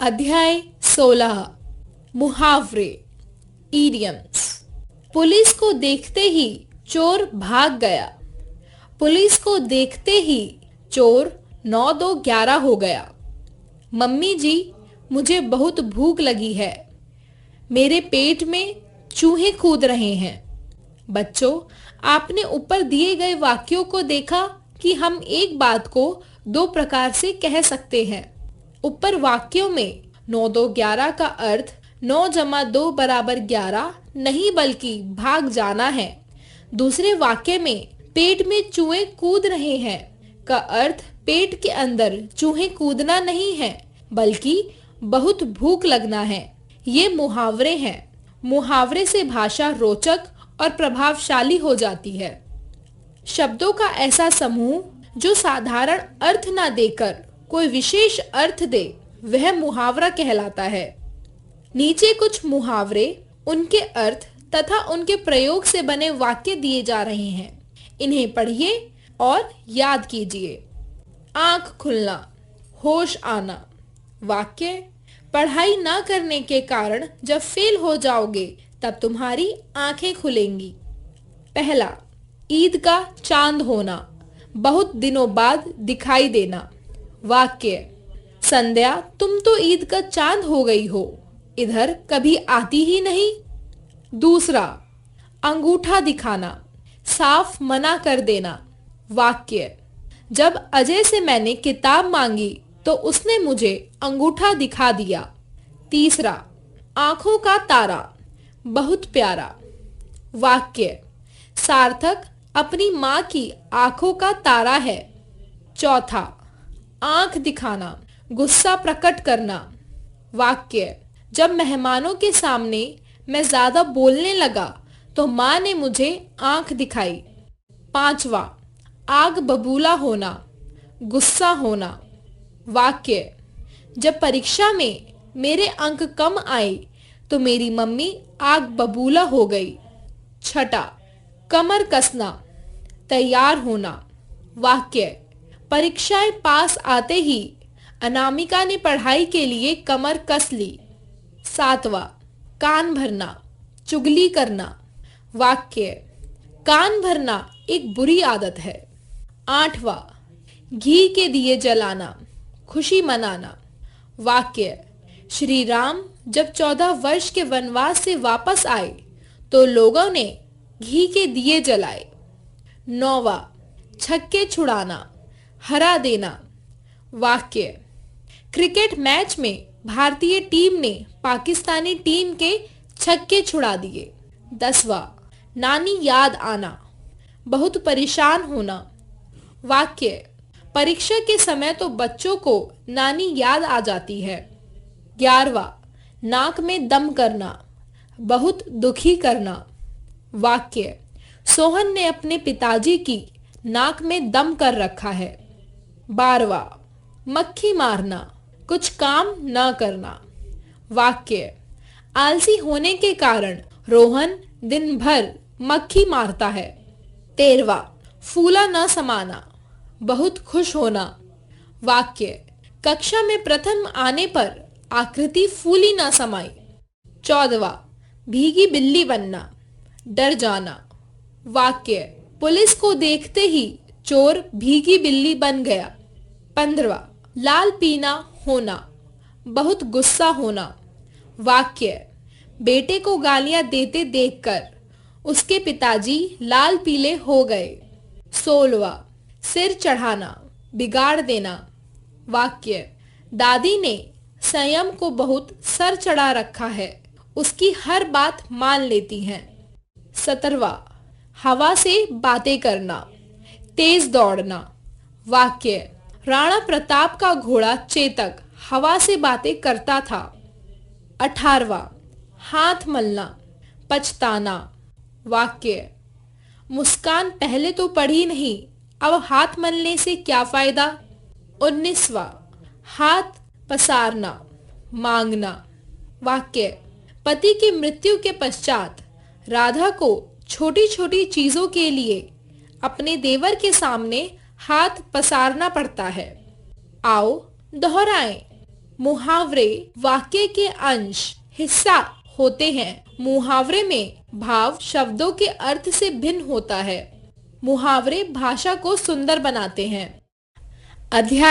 अध्याय 16 मुहावरे idioms. Police को देखते ही चोर भाग गया। पुलिस को देखते ही चोर 9-2-11 हो गया। मम्मी जी, मुझे बहुत भूख लगी है। मेरे पेट में चूहे कूद रहे हैं। बच्चों, आपने ऊपर दिए गए वाक्यों को देखा कि हम एक बात को दो प्रकार से कह सकते हैं। ऊपर वाक्यों में 9-2-11 का अर्थ 9 जमा 2 बराबर 11 नहीं बल्कि भाग जाना है। दूसरे वाक्य में पेट में चूहे कूद रहे हैं का अर्थ पेट के अंदर चूहे कूदना नहीं है बल्कि बहुत भूख लगना है। ये मुहावरे हैं। मुहावरे से भाषा रोचक और प्रभावशाली हो जाती है। शब्दों का ऐसा समूह जो साधारण अर्थ न देकर कोई विशेष अर्थ दे वह मुहावरा कहलाता है। नीचे कुछ मुहावरे, उनके अर्थ तथा उनके प्रयोग से बने वाक्य दिए जा रहे हैं। इन्हें पढ़िए और याद कीजिए। आंख खुलना, होश आना। वाक्य: पढ़ाई ना करने के कारण जब फेल हो जाओगे तब तुम्हारी आंखें खुलेंगी। पहला, ईद का चांद होना, बहुत दिनों बाद दिखाई देना। वाक्य: संध्या, तुम तो ईद का चांद हो गई हो, इधर कभी आती ही नहीं। दूसरा, अंगूठा दिखाना, साफ मना कर देना। वाक्य: जब अजय से मैंने किताब मांगी तो उसने मुझे अंगूठा दिखा दिया। तीसरा, आंखों का तारा, बहुत प्यारा। वाक्य: सार्थक अपनी माँ की आंखों का तारा है। चौथा, आंख दिखाना, गुस्सा प्रकट करना। वाक्य: जब मेहमानों के सामने मैं ज्यादा बोलने लगा तो माँ ने मुझे आंख दिखाई। पांचवा, आग बबूला होना, गुस्सा होना। वाक्य: जब परीक्षा में मेरे अंक कम आए तो मेरी मम्मी आग बबूला हो गई। छठा, कमर कसना, तैयार होना। वाक्य: परीक्षाएं पास आते ही अनामिका ने पढ़ाई के लिए कमर कस ली। सातवां, कान भरना, चुगली करना। वाक्य: कान भरना एक बुरी आदत है। आठवां, घी के दिए जलाना, खुशी मनाना। वाक्य: श्री राम जब 14 वर्ष के वनवास से वापस आए तो लोगों ने घी के दिए जलाए। नौवां, छक्के छुड़ाना, हरा देना। वाक्य: क्रिकेट मैच में भारतीय टीम ने पाकिस्तानी टीम के छक्के छुड़ा दिए। 10वां, नानी याद आना, बहुत परेशान होना। वाक्य: परीक्षा के समय तो बच्चों को नानी याद आ जाती है। 11वां, नाक में दम करना, बहुत दुखी करना। वाक्य: सोहन ने अपने पिताजी की नाक में दम कर रखा है। 12वां, मक्खी मारना, कुछ काम न करना। वाक्य: आलसी होने के कारण रोहन दिन भर मक्खी मारता है। 13वां, फूला न समाना, बहुत खुश होना। वाक्य: कक्षा में प्रथम आने पर आकृति फूली न समाई। 14वां, भीगी बिल्ली बनना, डर जाना। वाक्य: पुलिस को देखते ही चोर भीगी बिल्ली बन गया। 15वां, लाल पीना होना, बहुत गुस्सा होना। वाक्य: बेटे को गालियां देते देखकर उसके पिताजी लाल पीले हो गए। 16वां, सिर चढ़ाना, बिगाड़ देना। वाक्य: दादी ने संयम को बहुत सर चढ़ा रखा है, उसकी हर बात मान लेती हैं। 17वां, हवा से बातें करना, तेज दौड़ना। वाक्य: राणा प्रताप का घोड़ा चेतक हवा से बातें करता था। 18वां, हाथ मलना, पछताना। वाक्य: मुस्कान पहले तो पढ़ी नहीं, अब हाथ मलने से क्या फायदा। 19वां, हाथ पसारना, मांगना। वाक्य: पति की मृत्यु के पश्चात राधा को छोटी छोटी चीजों के लिए अपने देवर के सामने हाथ पसारना पड़ता है। आओ दोहराएं। मुहावरे वाक्य के अंश, हिस्सा होते हैं। मुहावरे में भाव शब्दों के अर्थ से भिन्न होता है। मुहावरे भाषा को सुंदर बनाते हैं। अध्याय